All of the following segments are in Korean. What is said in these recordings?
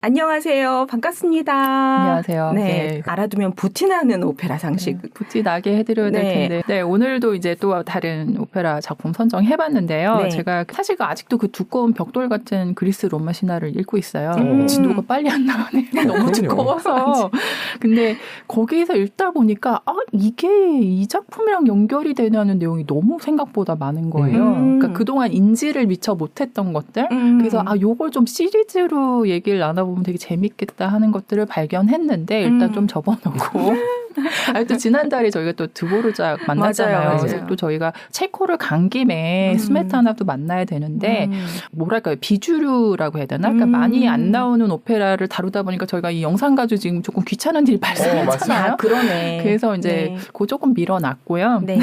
안녕하세요. 반갑습니다. 안녕하세요. 네. 알아두면 부티나는 오페라 상식. 부티나게 해드려야 될 텐데. 네, 오늘도 이제 또 다른 오페라 작품 선정해봤는데요. 네. 제가 사실 아직도 그 두꺼운 벽돌 같은 그리스 로마 신화를 읽고 있어요. 진도가 빨리 안 나오네. 너무 두꺼워서. 근데 거기에서 읽다 보니까 이게 이 작품이랑 연결이 되냐는 내용이 너무 생각보다 많은 거예요. 그러니까 그동안 인지를 미처 못했던 것들. 그래서 요걸 좀 시리즈로 얘기를 나눠보면 되게 재밌겠다 하는 것들을 발견했는데 일단 좀 접어놓고 또 지난달에 저희가 또 드보르작 만났잖아요. 맞아요. 그래서 또 저희가 체코를 간 김에 스메타나도 만나야 되는데 뭐랄까요, 비주류라고 해야 되나? 그러니까 많이 안 나오는 오페라를 다루다 보니까 저희가 이 영상 가지고 지금 조금 귀찮은 일이 발생했잖아요. 그러네. 그래서 이제 그거 조금 밀어놨고요. 네.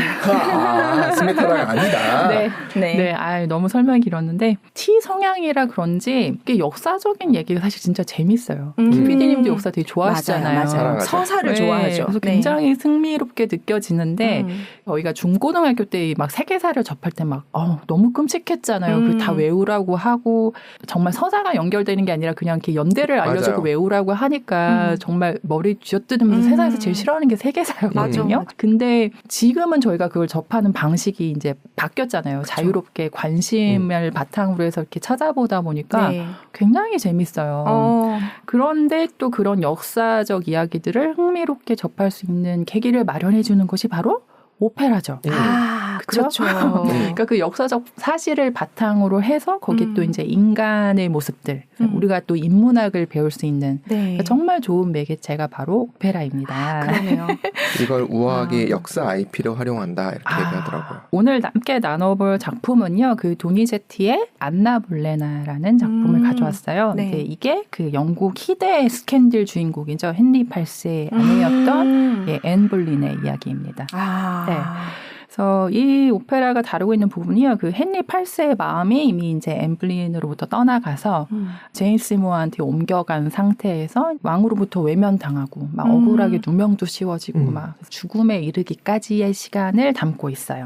스메타나가 아니다. 네. 너무 설명이 길었는데 T 성향이라 그런지 이게 역사적인 얘기가 사실 진짜 재밌어요. PD님도 역사 되게 좋아하시잖아요. 맞아요. 서사를 좋아하죠. 그래서 굉장히 흥미롭게 느껴지는데 저희가 중고등학교 때 막 세계사를 접할 때 막 너무 끔찍했잖아요. 그 다 외우라고 하고 정말 서사가 연결되는 게 아니라 그냥 이렇게 연대를 알려주고 외우라고 하니까 정말 머리 쥐어뜯으면서 세상에서 제일 싫어하는 게 세계사였거든요. 근데 지금은 저희가 그걸 접하는 방식이 이제 바뀌었잖아요. 그쵸. 자유롭게 관심을 바탕으로 해서 이렇게 찾아보다 보니까 굉장히 재밌어요. 그런데 또 그런 역사적 이야기들을 흥미롭게 접할 수 있는 계기를 마련해 주는 것이 바로 오페라죠. 그렇죠. 그러니까 그 역사적 사실을 바탕으로 해서 거기 또 이제 인간의 모습들, 우리가 또 인문학을 배울 수 있는 그러니까 정말 좋은 매개체가 바로 오페라입니다. 그러네요. 이걸 우아하게 역사 IP로 활용한다 이렇게 얘기하더라고요. 오늘 함께 나눠볼 작품은요, 그 도니제티의 안나 볼레나라는 작품을 가져왔어요. 네. 이게 그 영국 희대의 스캔들 주인공이죠. 헨리 8세의 아내였던 앤 볼린의 이야기입니다. 네. 그래서 이 오페라가 다루고 있는 부분이요. 그 헨리 8세의 마음이 이미 이제 앤 볼린으로부터 떠나가서 제인 시모어한테 옮겨간 상태에서 왕으로부터 외면당하고 막 억울하게 누명도 씌워지고 막 죽음에 이르기까지의 시간을 담고 있어요.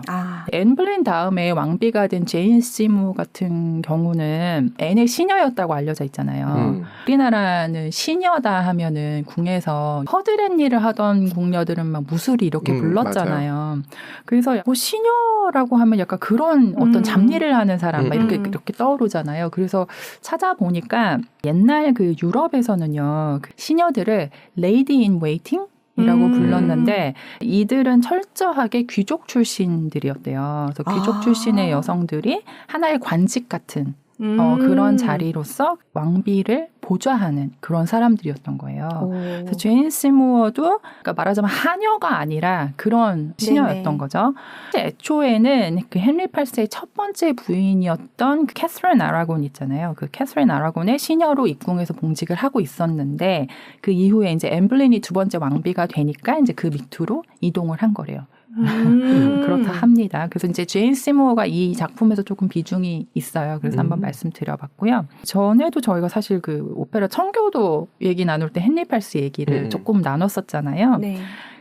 앤 볼린 다음에 왕비가 된 제인 시모어 같은 경우는 앤의 시녀였다고 알려져 있잖아요. 우리나라는 시녀다 하면은 궁에서 허드렛 일을 하던 궁녀들은 막 무술이 이렇게 불렀잖아요. 맞아요. 그래서 시녀라고 하면 약간 그런 어떤 잡일을 하는 사람 막 이렇게 떠오르잖아요. 그래서 찾아보니까 옛날 그 유럽에서는요, 그 시녀들을 레이디 인 웨이팅 이라고 불렀는데 이들은 철저하게 귀족 출신들이었대요. 그래서 귀족 출신의 여성들이 하나의 관직 같은 그런 자리로서 왕비를 보좌하는 그런 사람들이었던 거예요. 그래서 제인 시모어도 그러니까 말하자면 하녀가 아니라 그런 시녀였던 거죠. 애초에는 그 헨리 8세의 첫 번째 부인이었던 그 캐서린 아라곤 있잖아요. 그 캐서린 아라곤의 시녀로 입궁해서 봉직을 하고 있었는데 그 이후에 이제 앤 볼린이 두 번째 왕비가 되니까 이제 그 밑으로 이동을 한 거래요. 그렇다 합니다. 그래서 이제 제인 시모어가 이 작품에서 조금 비중이 있어요. 그래서 한번 말씀드려봤고요. 전에도 저희가 사실 그 오페라 청교도 얘기 나눌 때 헨리 8세 얘기를 조금 나눴었잖아요. 네.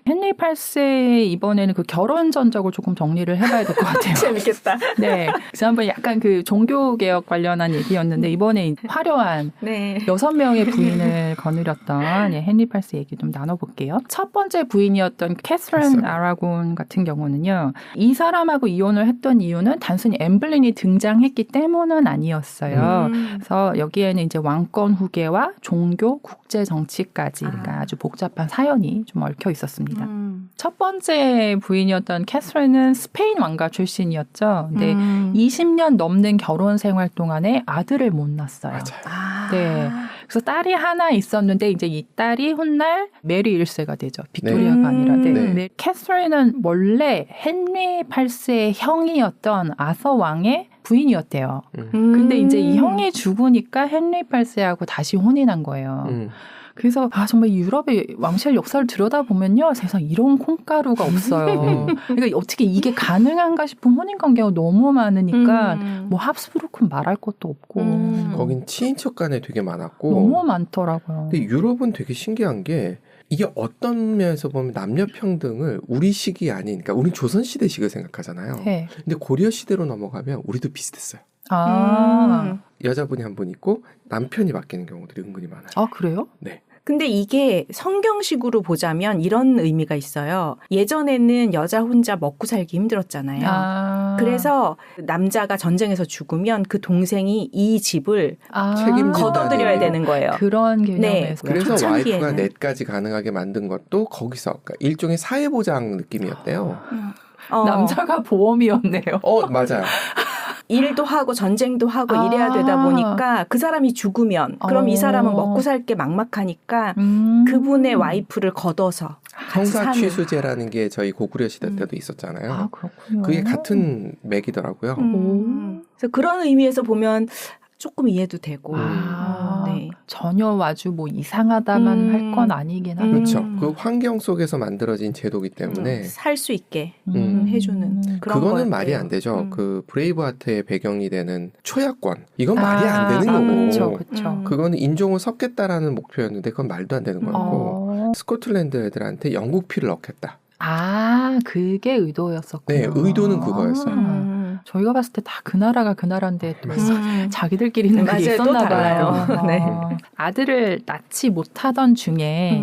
헨리 8세 이번에는 그 결혼 전적을 조금 정리를 해봐야 될 것 같아요. 재밌겠다. 네. 지난번에 약간 그 종교개혁 관련한 얘기였는데 이번에 화려한 6명의 부인을 거느렸던 헨리 8세 얘기 좀 나눠볼게요. 첫 번째 부인이었던 캐서린 아라곤 같은 경우는요. 이 사람하고 이혼을 했던 이유는 단순히 앤 볼린이 등장했기 때문은 아니었어요. 그래서 여기에는 이제 왕권 후계와 종교, 국제 정치까지 그러니까 아주 복잡한 사연이 좀 얽혀 있었습니다. 첫 번째 부인이었던 캐서린은 스페인 왕가 출신이었죠. 근데 20년 넘는 결혼 생활 동안에 아들을 못 낳았어요. 네. 그래서 딸이 하나 있었는데 이제 이 딸이 훗날 메리 1세가 되죠. 빅토리아가 아니라. 네. 캐서린은 원래 헨리 8세의 형이었던 아서 왕의 부인이었대요. 근데 이제 이 형이 죽으니까 헨리 8세하고 다시 혼인한 거예요. 그래서 정말 유럽의 왕실 역사를 들여다보면요. 세상 이런 콩가루가 없어요. 그러니까 어떻게 이게 가능한가 싶은 혼인관계가 너무 많으니까 뭐 합스부르크는 말할 것도 없고. 거긴 친인척 간에 되게 많았고. 너무 많더라고요. 근데 유럽은 되게 신기한 게 이게 어떤 면에서 보면 남녀 평등을 우리식이 아닌 그러니까 우리 조선시대식을 생각하잖아요. 근데 고려시대로 넘어가면 우리도 비슷했어요. 여자분이 한 분 있고 남편이 맡기는 경우들이 은근히 많아요. 아, 그래요? 네. 근데 이게 성경식으로 보자면 이런 의미가 있어요. 예전에는 여자 혼자 먹고 살기 힘들었잖아요. 아. 그래서 남자가 전쟁에서 죽으면 그 동생이 이 집을 책임진다는 걷어들여야 되는 거예요. 그런 개념에서. 그래서 초창기에는. 와이프가 넷까지 가능하게 만든 것도 거기서 그러니까 일종의 사회보장 느낌이었대요. 남자가 보험이었네요. 맞아요. 일도 하고 전쟁도 하고 이래야 되다 보니까 그 사람이 죽으면 그럼 이 사람은 먹고 살 게 막막하니까 그분의 와이프를 걷어서 같이 사는. 형사취수제라는 게 저희 고구려 시대 때도 있었잖아요. 아, 그렇군요. 그게 같은 맥이더라고요. 그래서 그런 의미에서 보면 조금 이해도 되고. 네. 전혀 아주 뭐 이상하다만 할 건 아니긴 하죠. 그렇죠. 그 환경 속에서 만들어진 제도기 때문에 살 수 있게 해주는 그런 그거는 거였대요. 말이 안 되죠. 그 브레이브하트의 배경이 되는 초야권 이건 말이 안 되는 거고. 그렇죠, 그렇죠. 그거는 인종을 섞겠다라는 목표였는데 그건 말도 안 되는 거였고 스코틀랜드 애들한테 영국 피를 넣겠다. 아, 그게 의도였었군요. 네, 의도는 그거였어요. 저희가 봤을 때 다 그 나라가 그 나라인데 또 자기들끼리는 그게 맞아요. 있었나 또 달라요. 봐요. 네. 아들을 낳지 못하던 중에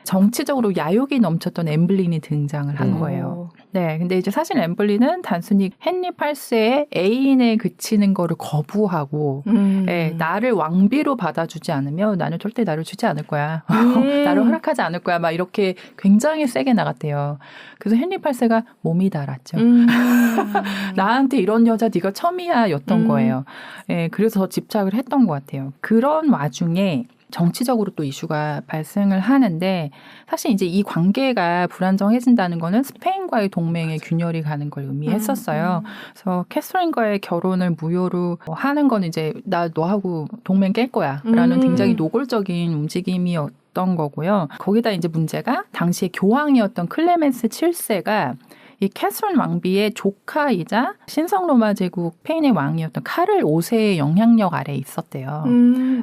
정치적으로 야욕이 넘쳤던 엠블린이 등장을 한 거예요. 네, 근데 이제 사실 엠블린은 단순히 헨리 8세의 애인에 그치는 거를 거부하고 네, 나를 왕비로 받아주지 않으면 나는 절대 나를 주지 않을 거야. 나를 허락하지 않을 거야. 막 이렇게 굉장히 세게 나갔대요. 그래서 헨리 8세가 몸이 달았죠. 나한테 이런 여자 네가 처음이야 였던 거예요. 네, 그래서 집착을 했던 것 같아요. 그런 와중에 정치적으로 또 이슈가 발생을 하는데 사실 이제 이 관계가 불안정해진다는 거는 스페인과의 동맹의 균열이 가는 걸 의미했었어요. 그래서 캐서린과의 결혼을 무효로 하는 건 이제 나 너하고 동맹 깰 거야 라는 굉장히 노골적인 움직임이었던 거고요. 거기다 이제 문제가 당시에 교황이었던 클레멘스 7세가 이 캐서린 왕비의 조카이자 신성 로마 제국 스페인의 왕이었던 카를 5세의 영향력 아래에 있었대요.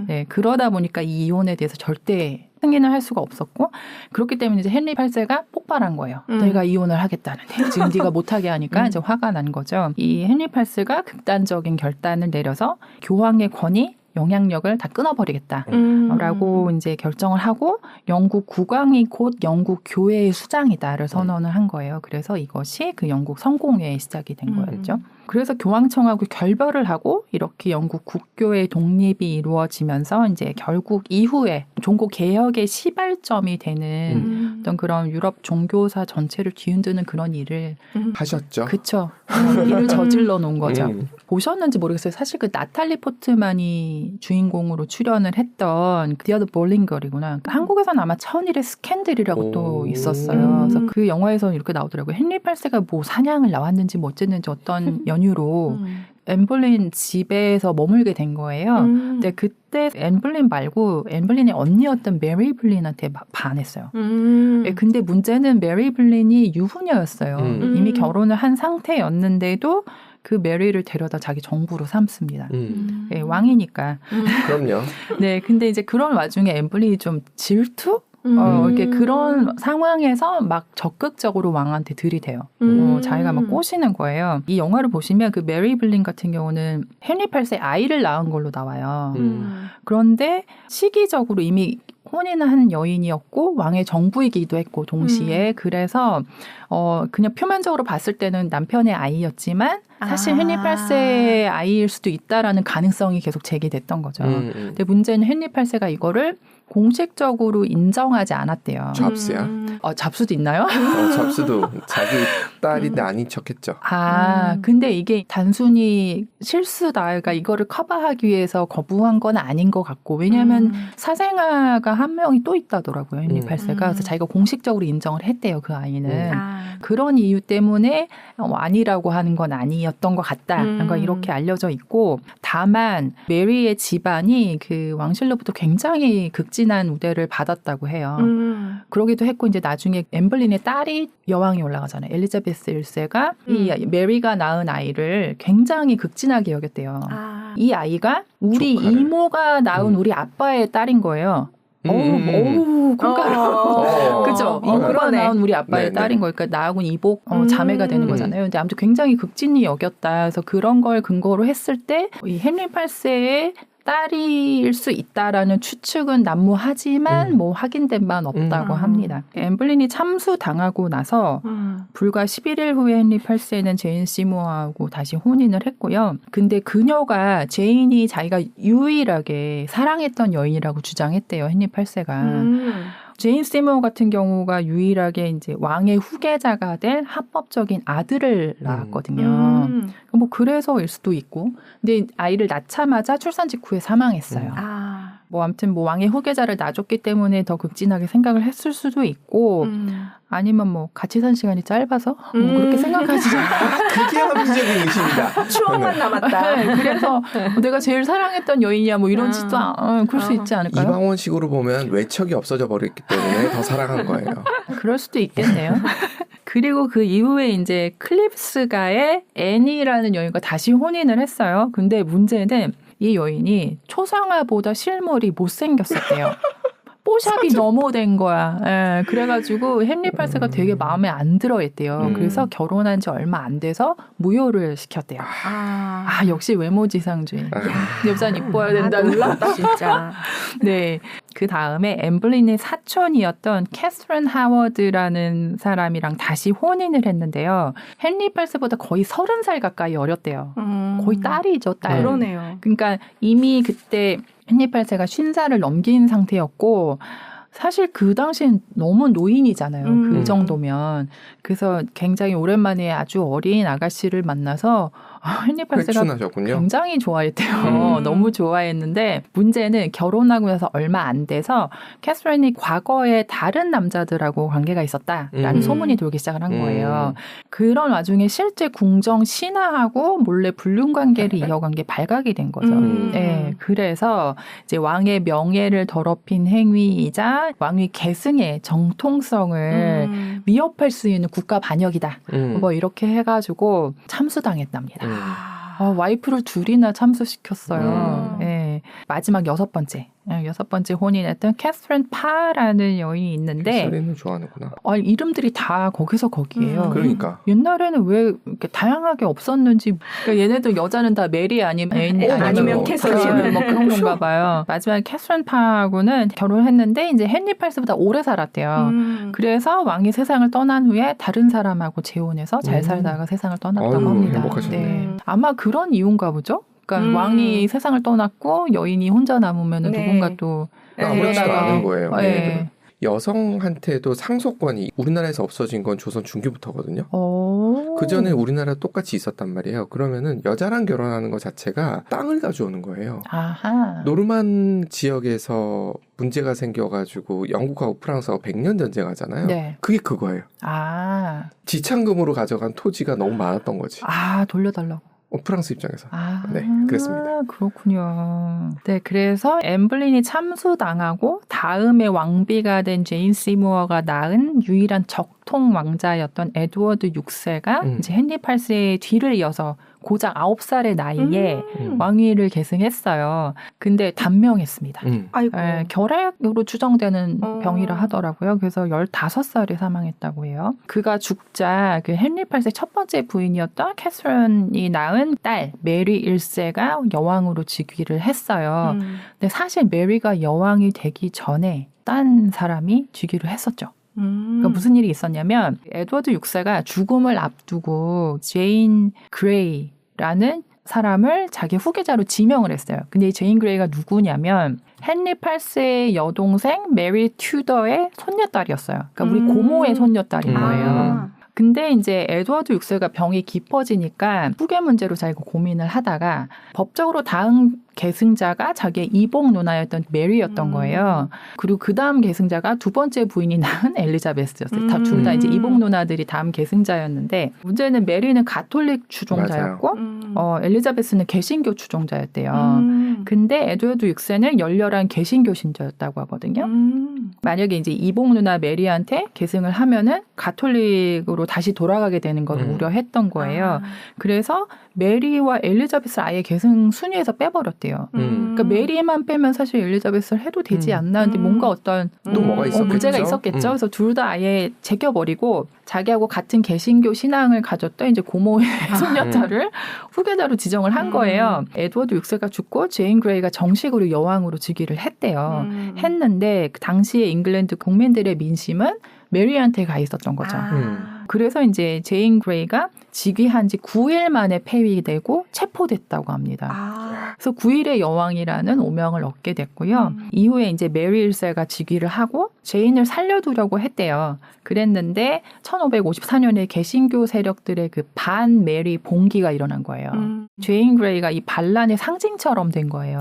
네, 그러다 보니까 이 이혼에 대해서 절대 승인을 할 수가 없었고 그렇기 때문에 이제 헨리 8세가 폭발한 거예요. 내가 이혼을 하겠다는데 지금 네가 못하게 하니까 이제 화가 난 거죠. 이 헨리 8세가 극단적인 결단을 내려서 교황의 권위 영향력을 다 끊어버리겠다라고 이제 결정을 하고 영국 국왕이 곧 영국 교회의 수장이다를 선언을 한 거예요. 그래서 이것이 그 영국 성공회의 시작이 된 거였죠. 그래서 교황청하고 결별을 하고 이렇게 영국 국교의 독립이 이루어지면서 이제 결국 이후에 종교 개혁의 시발점이 되는 어떤 그런 유럽 종교사 전체를 뒤흔드는 그런 일을 하셨죠. 그렇죠. 일을 저질러 놓은 거죠. 보셨는지 모르겠어요. 사실 그 나탈리 포트만이 주인공으로 출연을 했던 디어드 볼링걸이구나. 한국에서는 아마 차은일의 스캔들이라고 또 있었어요. 그래서 그 영화에서는 이렇게 나오더라고요. 헨리 8세가 뭐 사냥을 나왔는지 뭐 어쨌는지 어떤 연유로 엠블린 집에서 머물게 된 거예요. 근데 그때 엠블린 말고 엠블린의 언니였던 메리 블린한테 반했어요. 근데 문제는 메리 블린이 유부녀였어요. 이미 결혼을 한 상태였는데도 그 메리를 데려다 자기 정부로 삼습니다. 네, 왕이니까. 그럼요. 네, 근데 이제 그런 와중에 엠블린이 좀 질투? 이렇게 그런 상황에서 막 적극적으로 왕한테 들이대요. 자기가 막 꼬시는 거예요. 이 영화를 보시면 그 메리 블린 같은 경우는 헨리 8세 아이를 낳은 걸로 나와요. 그런데 시기적으로 이미 혼인을 하는 여인이었고 왕의 정부이기도 했고 동시에 그래서 그냥 표면적으로 봤을 때는 남편의 아이였지만 사실 헨리 8세의 아이일 수도 있다라는 가능성이 계속 제기됐던 거죠. 근데 문제는 헨리 8세가 이거를 공식적으로 인정하지 않았대요. 잡스야? 잡수도 있나요? 잡스도 자기 딸인데 아닌 척했죠. 근데 이게 단순히 실수다. 그러니까 이거를 커버하기 위해서 거부한 건 아닌 것 같고 왜냐하면 사생아가 한 명이 또 있다더라고요. 헨리 8세가. 그래서 자기가 공식적으로 인정을 했대요. 그 아이는. 그런 이유 때문에 아니라고 하는 건 아니었던 것 같다. 그러니까 이렇게 알려져 있고 다만 메리의 집안이 그 왕실로부터 굉장히 극진한 우대를 받았다고 해요. 그러기도 했고 이제 나중에 엠블린의 딸이 여왕이 올라가잖아요. 엘리자베스 1세가 이 메리가 낳은 아이를 굉장히 극진하게 여겼대요. 이 아이가 우리 조카를. 이모가 낳은 우리 아빠의 딸인 거예요. 그러니까 그죠. 이모가 나온 우리 아빠의 딸인 거니까 나하고는 이복 자매가 되는 거잖아요. 근데 아무튼 굉장히 극진히 여겼다. 그래서 그런 걸 근거로 했을 때 이 헨리 8세의 딸일 수 있다라는 추측은 난무하지만 뭐 확인된 바는 없다고 합니다. 엠블린이 참수당하고 나서 불과 11일 후에 헨리 8세는 제인 시모어하고 다시 혼인을 했고요. 근데 그녀가 제인이 자기가 유일하게 사랑했던 여인이라고 주장했대요. 헨리 8세가. 제인 시모어 같은 경우가 유일하게 이제 왕의 후계자가 될 합법적인 아들을 낳았거든요. 뭐 그래서일 수도 있고, 근데 아이를 낳자마자 출산 직후에 사망했어요. 뭐 아무튼 뭐 왕의 후계자를 낳아줬기 때문에 더 극진하게 생각을 했을 수도 있고, 아니면 뭐 같이 산 시간이 짧아서 뭐 그렇게 생각하지. 그게 합리적인 의심이다. 추억만 남았다. 네, 그래서 내가 제일 사랑했던 여인이야 뭐 이런 짓도 그럴 수 있지 않을까요? 이방원식으로 보면 외척이 없어져 버렸기 때문에 더 사랑한 거예요. 그럴 수도 있겠네요. 그리고 그 이후에 이제 클립스가의 애니라는 여인과 다시 혼인을 했어요. 근데 문제는 이 여인이 초상화보다 실물이 못생겼었대요. 뽀샵이 너무 된 거야. 예, 그래가지고 헨리 8세가 되게 마음에 안 들어했대요. 그래서 결혼한 지 얼마 안 돼서 무효를 시켰대요. 역시 외모지상주의. 여자는 이뻐야 된다는. 놀랍다 진짜. 네. 그 다음에 엠블린의 사촌이었던 캐스린 하워드라는 사람이랑 다시 혼인을 했는데요. 헨리 8세보다 거의 30살 가까이 어렸대요. 거의 딸이죠, 딸. 그러네요. 그러니까 이미 그때 헨리 8세가 50살을 넘긴 상태였고 사실 그 당시엔 너무 노인이잖아요. 그 정도면. 그래서 굉장히 오랜만에 아주 어린 아가씨를 만나서 헨리 8세가 굉장히 좋아했대요. 너무 좋아했는데 문제는 결혼하고 나서 얼마 안 돼서 캐스린이 과거에 다른 남자들하고 관계가 있었다라는 소문이 돌기 시작을 한 거예요. 그런 와중에 실제 궁정 신하하고 몰래 불륜관계를 이어간 게 발각이 된 거죠. 네, 그래서 이제 왕의 명예를 더럽힌 행위이자 왕위 계승의 정통성을 위협할 수 있는 국가 반역이다. 뭐 이렇게 해가지고 참수당했답니다. 와이프를 둘이나 참수시켰어요. 네. 마지막 여섯 번째 혼인했던 캐스린 파라는 여인이 있는데 캐스린을 좋아하는구나. 이름들이 다 거기서 거기예요. 그러니까 옛날에는 왜 이렇게 다양하게 없었는지. 그러니까 얘네들 여자는 다 메리 아니면 아니면 캐서린 뭐 그런 건가 봐요. 마지막에 캐스린 파하고는 결혼했는데 이제 헨리 8세보다 오래 살았대요. 그래서 왕이 세상을 떠난 후에 다른 사람하고 재혼해서 잘 살다가 세상을 떠났다고 합니다. 행복하셨네. 네. 아마 그런 이유인가 보죠. 그러니까 왕이 세상을 떠났고 여인이 혼자 남으면 누군가 또 아무렇지도 않은 거예요. 네. 여성한테도 상속권이 우리나라에서 없어진 건 조선 중기부터거든요. 그 전에 우리나라 똑같이 있었단 말이에요. 그러면은 여자랑 결혼하는 것 자체가 땅을 가져오는 거예요. 노르만 지역에서 문제가 생겨가지고 영국하고 프랑스하고 100년 전쟁하잖아요. 네. 그게 그거예요. 지참금으로 가져간 토지가 너무 많았던 거지. 돌려달라고. 프랑스 입장에서. 네, 그랬습니다. 그렇군요. 네, 그래서 엠블린이 참수당하고 다음에 왕비가 된 제인 시모어가 낳은 유일한 적통 왕자였던 에드워드 6세가 이제 헨리 8세의 뒤를 이어서 고작 9살의 나이에 왕위를 계승했어요. 근데 단명했습니다. 결핵으로 추정되는 병이라 하더라고요. 그래서 15살에 사망했다고 해요. 그가 죽자 그 헨리 8세 첫 번째 부인이었던 캐서린이 낳은 딸 메리 1세가 여왕으로 즉위를 했어요. 근데 사실 메리가 여왕이 되기 전에 딴 사람이 즉위를 했었죠. 그러니까 무슨 일이 있었냐면 에드워드 6세가 죽음을 앞두고 제인 그레이라는 사람을 자기 후계자로 지명을 했어요. 근데 이 제인 그레이가 누구냐면 헨리 8세의 여동생 메리 튜더의 손녀딸이었어요. 그러니까 우리 고모의 손녀딸인 거예요. 근데 이제 에드워드 6세가 병이 깊어지니까 후계 문제로 자기가 고민을 하다가 법적으로 다음 계승자가 자기의 이복 누나였던 메리였던 거예요. 그리고 그 다음 계승자가 두 번째 부인이 낳은 엘리자베스였어요. 둘 다 이제 이복 누나들이 다음 계승자였는데 문제는 메리는 가톨릭 추종자였고 엘리자베스는 개신교 추종자였대요. 근데 에드워드 6세는 열렬한 개신교 신자였다고 하거든요. 만약에 이제 이복 누나 메리한테 계승을 하면은 가톨릭으로 왕궁으로 다시 돌아가게 되는 걸 우려했던 거예요. 그래서 메리와 엘리자베스를 아예 계승 순위에서 빼버렸대요. 그러니까 메리만 빼면 사실 엘리자베스를 해도 되지 않나. 근데 뭔가 어떤 또 뭐가 있었겠죠? 문제가 있었겠죠. 그래서 둘 다 아예 제껴버리고 자기하고 같은 개신교 신앙을 가졌던 이제 고모의 손녀딸을 후계자로 지정을 한 거예요. 에드워드 6세가 죽고 제인 그레이가 정식으로 여왕으로 즉위를 했대요. 했는데 그 당시에 잉글랜드 국민들의 민심은 메리한테 가 있었던 거죠. 그래서 이제 제인 그레이가 즉위한 지 9일 만에 폐위되고 체포됐다고 합니다. 그래서 9일의 여왕이라는 오명을 얻게 됐고요. 이후에 이제 메리 1세가 즉위를 하고 제인을 살려두려고 했대요. 그랬는데 1554년에 개신교 세력들의 그 반 메리 봉기가 일어난 거예요. 제인 그레이가 이 반란의 상징처럼 된 거예요.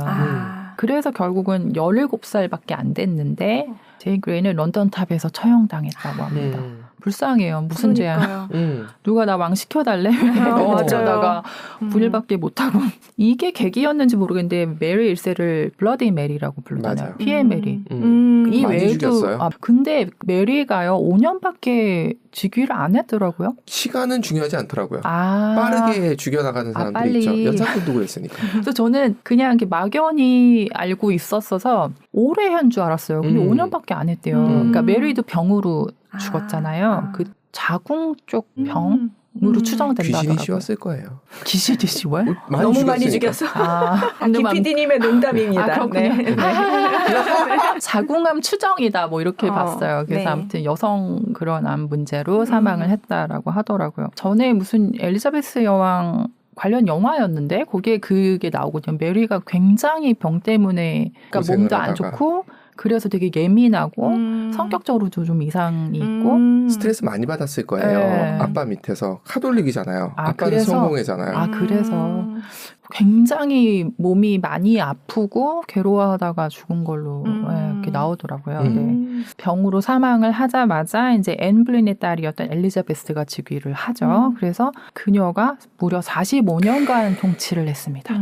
그래서 결국은 17살밖에 안 됐는데 제인 그레이는 런던 탑에서 처형당했다고 합니다. 불쌍해요. 무슨 죄야. 누가 나 왕 시켜달래? 어쩌다가 분일밖에 못하고. 이게 계기였는지 모르겠는데 메리 1세를 블러디 메리라고 부르잖아요. 피해 메리. 이 외에도 근데 메리가요 5년밖에 즉위를 안 했더라고요. 시간은 중요하지 않더라고요. 빠르게 죽여나가는 사람들이 있죠. 연산군도 그랬으니까. 그래서 저는 그냥 이렇게 막연히 알고 있었어서 오래 한 줄 알았어요. 근데 5년밖에 안 했대요. 그러니까 메리도 병으로 죽었잖아요. 그 자궁 쪽 병으로 추정된다더라고요. 귀신이 씌웠을 거예요. 귀신이 씌워요? 너무 많이 죽였어. 김PD님의 농담입니다. 그렇군요. 네. 자궁암 추정이다 뭐 이렇게 봤어요. 그래서 아무튼 여성 그런 암 문제로 사망을 했다라고 하더라고요. 전에 무슨 엘리자베스 여왕 관련 영화였는데 거기에 그게 나오거든요. 메리가 굉장히 병 때문에 그러니까 몸도 안 좋고 그래서 되게 예민하고 성격적으로도 좀 이상이 있고 스트레스 많이 받았을 거예요. 네. 아빠 밑에서 카톨릭이잖아요. 아빠는 성공회잖아요. 그래서 굉장히 몸이 많이 아프고 괴로워하다가 죽은 걸로 이렇게 나오더라고요. 네. 병으로 사망을 하자마자 이제 앤 블린의 딸이었던 엘리자베스가 즉위를 하죠. 그래서 그녀가 무려 45년간 통치를 했습니다.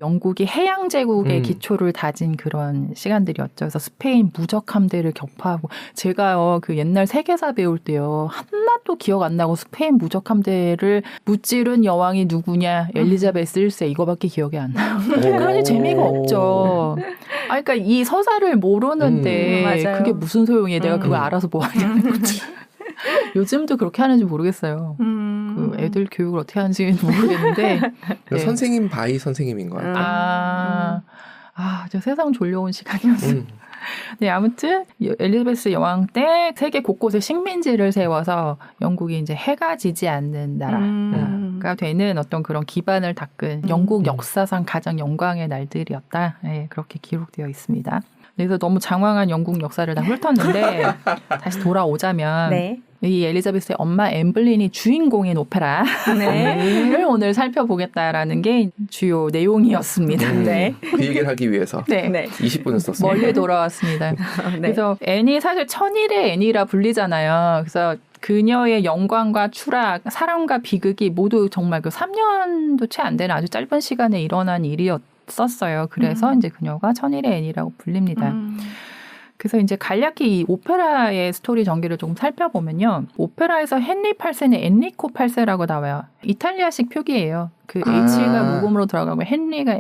영국이 해양 제국의 기초를 다진 그런 시간들이었죠. 그래서 스페인 무적 함대를 격파하고 제가요 그 옛날 세계사 배울 때요 하나도 기억 안 나고 스페인 무적 함대를 무찌른 여왕이 누구냐 엘리자베스 1세 이거밖에 기억이 안 나요. 그러니 재미가 없죠. 그러니까 이 서사를 모르는데 그게 무슨 소용이에요. 내가 그걸 알아서 뭐 하냐는 거지. 요즘도 그렇게 하는지 모르겠어요. 그 애들 교육을 어떻게 하는지 모르겠는데 네. 선생님 바이 선생님인 것 같아요. 저 세상 졸려온 시간이었어요. 네, 아무튼 엘리자베스 여왕 때 세계 곳곳에 식민지를 세워서 영국이 이제 해가 지지 않는 나라가 되는 어떤 그런 기반을 닦은 영국 역사상 가장 영광의 날들이었다. 네, 그렇게 기록되어 있습니다. 그래서 너무 장황한 영국 역사를 다 훑었는데 다시 돌아오자면 네. 이 엘리자베스의 엄마 앤 블린이 주인공인 오페라를 오늘 살펴보겠다라는 게 주요 내용이었습니다. 네. 그 얘기를 하기 위해서 20분을 썼습니다. 멀리 돌아왔습니다. 그래서 앤이 사실 천일의 앤이라 불리잖아요. 그래서 그녀의 영광과 추락, 사랑과 비극이 모두 정말 그 3년도 채 안 되는 아주 짧은 시간에 일어난 일이었었어요. 그래서 이제 그녀가 천일의 앤이라고 불립니다. 그래서 이제 간략히 이 오페라의 스토리 전개를 조금 살펴보면요. 오페라에서 헨리 8세는 엔리코 8세라고 나와요. 이탈리아식 표기예요. 그 H가 모음으로 들어가고 헨리가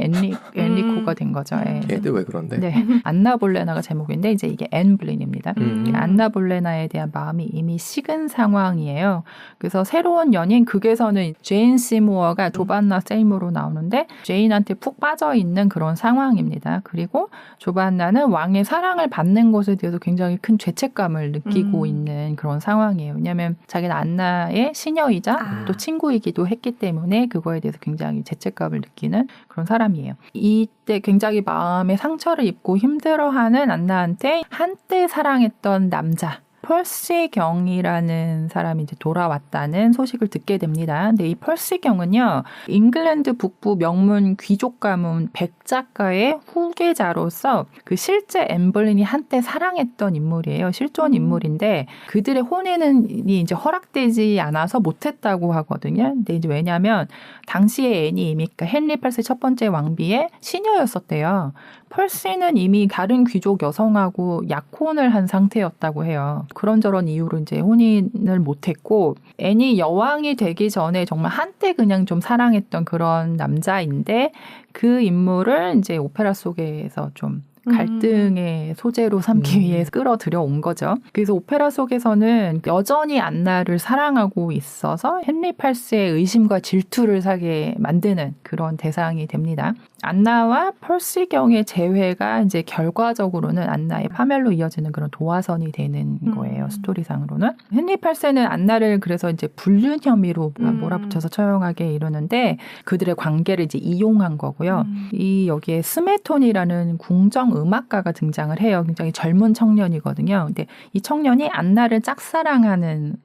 엔리코가 된 거죠. 걔들 왜 그런데? 네. 안나 볼레나가 제목인데 이제 이게 앤 블린입니다. 안나 볼레나에 대한 마음이 이미 식은 상황이에요. 그래서 새로운 연인 극에서는 제인 시모어가 조반나 세이모로 나오는데 제인한테 푹 빠져 있는 그런 상황입니다. 그리고 조반나는 왕의 사랑을 받는 것에 대해서 굉장히 큰 죄책감을 느끼고 있는 그런 상황이에요. 왜냐하면 자기는 안나의 시녀이자 또 친구이기도 했기 때문에 그거에 대해서 굉장히 죄책감을 느끼는 그런 사람이에요. 이때 굉장히 마음에 상처를 입고 힘들어하는 안나한테 한때 사랑했던 남자 펄시 경이라는 사람이 이제 돌아왔다는 소식을 듣게 됩니다. 근데 이 펄시 경은요, 잉글랜드 북부 명문 귀족 가문 백 작가의 후계자로서 그 실제 앤 블린이 한때 사랑했던 인물이에요. 실존 인물인데 그들의 혼인은 이제 허락되지 않아서 못했다고 하거든요. 근데 이제 왜냐하면 당시에 앤이 이미 헨리 8세 첫 번째 왕비의 시녀였었대요. 펄시는 이미 다른 귀족 여성하고 약혼을 한 상태였다고 해요. 그런저런 이유로 이제 혼인을 못했고 애니 여왕이 되기 전에 정말 한때 그냥 좀 사랑했던 그런 남자인데 그 인물을 이제 오페라 속에서 좀 갈등의 소재로 삼기 위해 끌어들여 온 거죠. 그래서 오페라 속에서는 여전히 안나를 사랑하고 있어서 헨리 8세의 의심과 질투를 사게 만드는 그런 대상이 됩니다. 안나와 펄시경의 재회가 이제 결과적으로는 안나의 파멸로 이어지는 그런 도화선이 되는 거예요. 스토리상으로는. 헨리 8세는 안나를 그래서 이제 불륜 혐의로 몰아붙여서 처형하게 이르는데 그들의 관계를 이제 이용한 거고요. 이 여기에 스메톤이라는 궁정 음악가가 등장을 해요. 굉장히 젊은 청년이거든요. 근데 이 청년이 안나를 짝사랑하는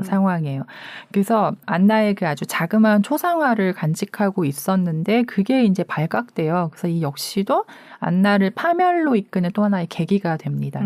상황이에요. 그래서 안나의 그 아주 자그마한 초상화를 간직하고 있었는데 그게 이제 발각돼요. 그래서 이 역시도 안나를 파멸로 이끄는 또 하나의 계기가 됩니다.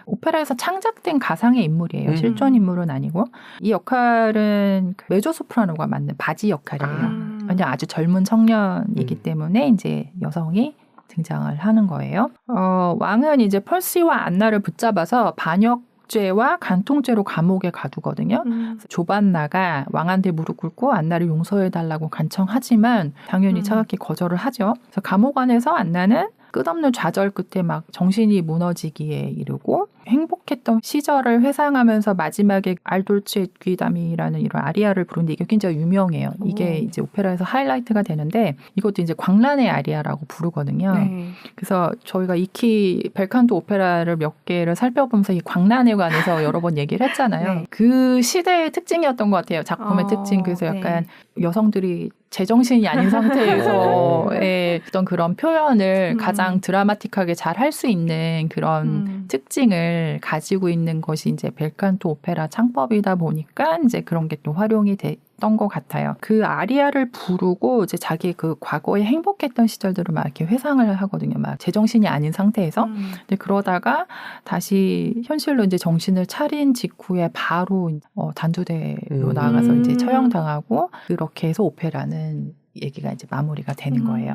오페라에서 창작된 가상의 인물이에요. 실존 인물은 아니고 이 역할은 메조소프라노가 맡는 바지 역할이에요. 왜냐하면 아주 젊은 청년이기 때문에 이제 여성이 등장을 하는 거예요. 왕은 이제 펄시와 안나를 붙잡아서 반역죄와 간통죄로 감옥에 가두거든요. 조반나가 왕한테 무릎 꿇고 안나를 용서해달라고 간청하지만 당연히 차갑게 거절을 하죠. 그래서 감옥 안에서 안나는 끝없는 좌절 끝에 막 정신이 무너지기에 이르고 행복했던 시절을 회상하면서 마지막에 알돌체 귀담이라는 이런 아리아를 부르는데 이게 굉장히 유명해요. 이게 이제 오페라에서 하이라이트가 되는데 이것도 이제 광란의 아리아라고 부르거든요. 네. 그래서 저희가 익히 벨칸토 오페라를 몇 개를 살펴보면서 이 광란에 관해서 여러 번 얘기를 했잖아요. 네. 그 시대의 특징이었던 것 같아요. 작품의 특징. 그래서 약간 여성들이 제정신이 아닌 상태에서의 어떤 그런 표현을 가장 드라마틱하게 잘 할 수 있는 그런 특징을 가지고 있는 것이 이제 벨칸토 오페라 창법이다 보니까 이제 그런 게 또 활용이 됐던 것 같아요. 그 아리아를 부르고 이제 자기 그 과거에 행복했던 시절들을 막 이렇게 회상을 하거든요. 막 제정신이 아닌 상태에서. 근데 그러다가 다시 현실로 이제 정신을 차린 직후에 바로 단두대로 나가서 이제 처형당하고 그렇게 해서 오페라는 얘기가 이제 마무리가 되는 거예요.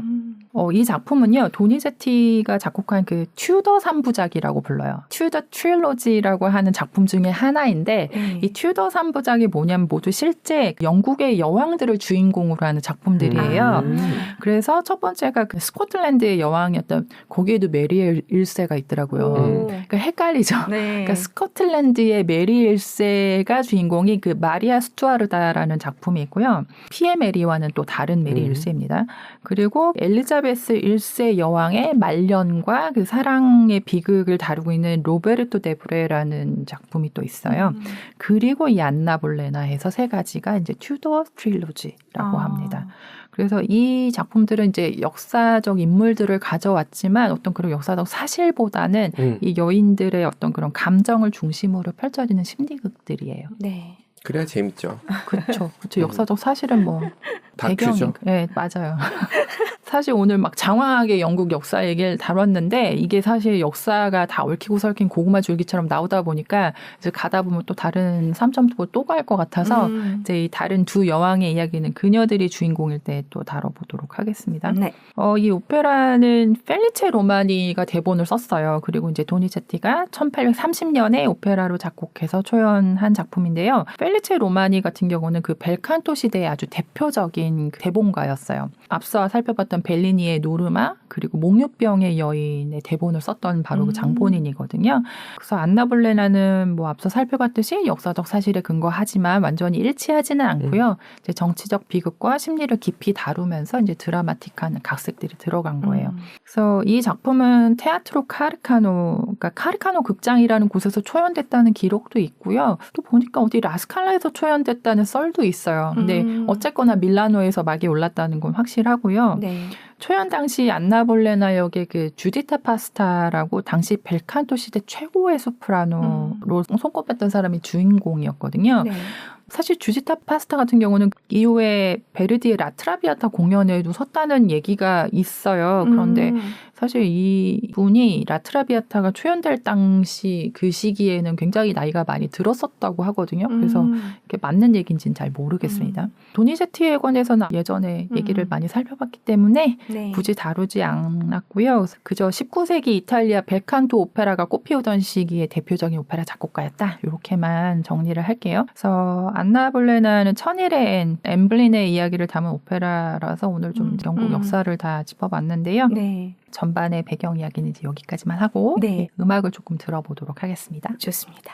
이 작품은요, 도니제티가 작곡한 그 튜더 3부작이라고 불러요. 튜더 트릴로지라고 하는 작품 중에 하나인데, 이 튜더 3부작이 뭐냐면 모두 실제 영국의 여왕들을 주인공으로 하는 작품들이에요. 그래서 첫 번째가 그 스코틀랜드의 여왕이었던, 거기에도 메리 1세가 있더라고요. 그러니까 헷갈리죠. 네. 그러니까 스코틀랜드의 메리 1세가 주인공이 그 마리아 스투아르다라는 작품이 있고요. 피에 메리와는 또 다른 메리 1세입니다. 그리고 엘리자베스 1세 여왕의 말년과 그 사랑의 비극을 다루고 있는 로베르토 데브레라는 작품이 또 있어요. 그리고 이 안나 볼레나 해서 세 가지가 이제 튜더 트릴로지라고 합니다. 그래서 이 작품들은 이제 역사적 인물들을 가져왔지만 어떤 그런 역사적 사실보다는 이 여인들의 어떤 그런 감정을 중심으로 펼쳐지는 심리극들이에요. 네. 그래야 재밌죠. 그렇죠. 역사적 사실은 뭐 다큐죠. 네, 맞아요. 사실 오늘 막 장황하게 영국 역사 얘기를 다뤘는데 이게 사실 역사가 다 얽히고 설킨 고구마 줄기처럼 나오다 보니까 이제 가다 보면 또 다른 3점도 또 갈 것 같아서 이제 이 다른 두 여왕의 이야기는 그녀들이 주인공일 때 또 다뤄보도록 하겠습니다. 네. 이 오페라는 펠리체 로마니가 대본을 썼어요. 그리고 이제 도니제티가 1830년에 오페라로 작곡해서 초연한 작품인데요. 펠리체 로마니 같은 경우는 그 벨칸토 시대의 아주 대표적인 대본가였어요. 앞서 살펴봤던 벨리니의 노르마 그리고 몽유병의 여인의 대본을 썼던 바로 그 장본인이거든요. 그래서 안나 볼레나는 뭐 앞서 살펴봤듯이 역사적 사실에 근거하지만 완전히 일치하지는 않고요. 이제 정치적 비극과 심리를 깊이 다루면서 이제 드라마틱한 각색들이 들어간 거예요. 그래서 이 작품은 테아트로 카르카노, 그러니까 카르카노 극장이라는 곳에서 초연됐다는 기록도 있고요. 또 보니까 어디 라스칼라에서 초연됐다는 썰도 있어요. 근데 어쨌거나 밀라노에서 막이 올랐다는 건 확실하고요. 네. 초연 당시 안나 볼레나 역의 그 주디타 파스타라고 당시 벨칸토 시대 최고의 소프라노로 손꼽혔던 사람이 주인공이었거든요. 네. 사실 주지타 파스타 같은 경우는 이후에 베르디의 라트라비아타 공연에도 섰다는 얘기가 있어요. 그런데 사실 이 분이 라트라비아타가 초연될 당시 그 시기에는 굉장히 나이가 많이 들었었다고 하거든요. 그래서 이게 맞는 얘기인지는 잘 모르겠습니다. 도니제티에 관해서는 예전에 얘기를 많이 살펴봤기 때문에 네. 굳이 다루지 않았고요. 그저 19세기 이탈리아 벨칸토 오페라가 꽃피우던 시기의 대표적인 오페라 작곡가였다. 이렇게만 정리를 할게요. 그래서 안나 볼레나는 천일의 엠블린의 이야기를 담은 오페라라서 오늘 좀 영국 역사를 다 짚어봤는데요. 네. 전반의 배경 이야기는 이제 여기까지만 하고 네. 음악을 조금 들어보도록 하겠습니다. 좋습니다.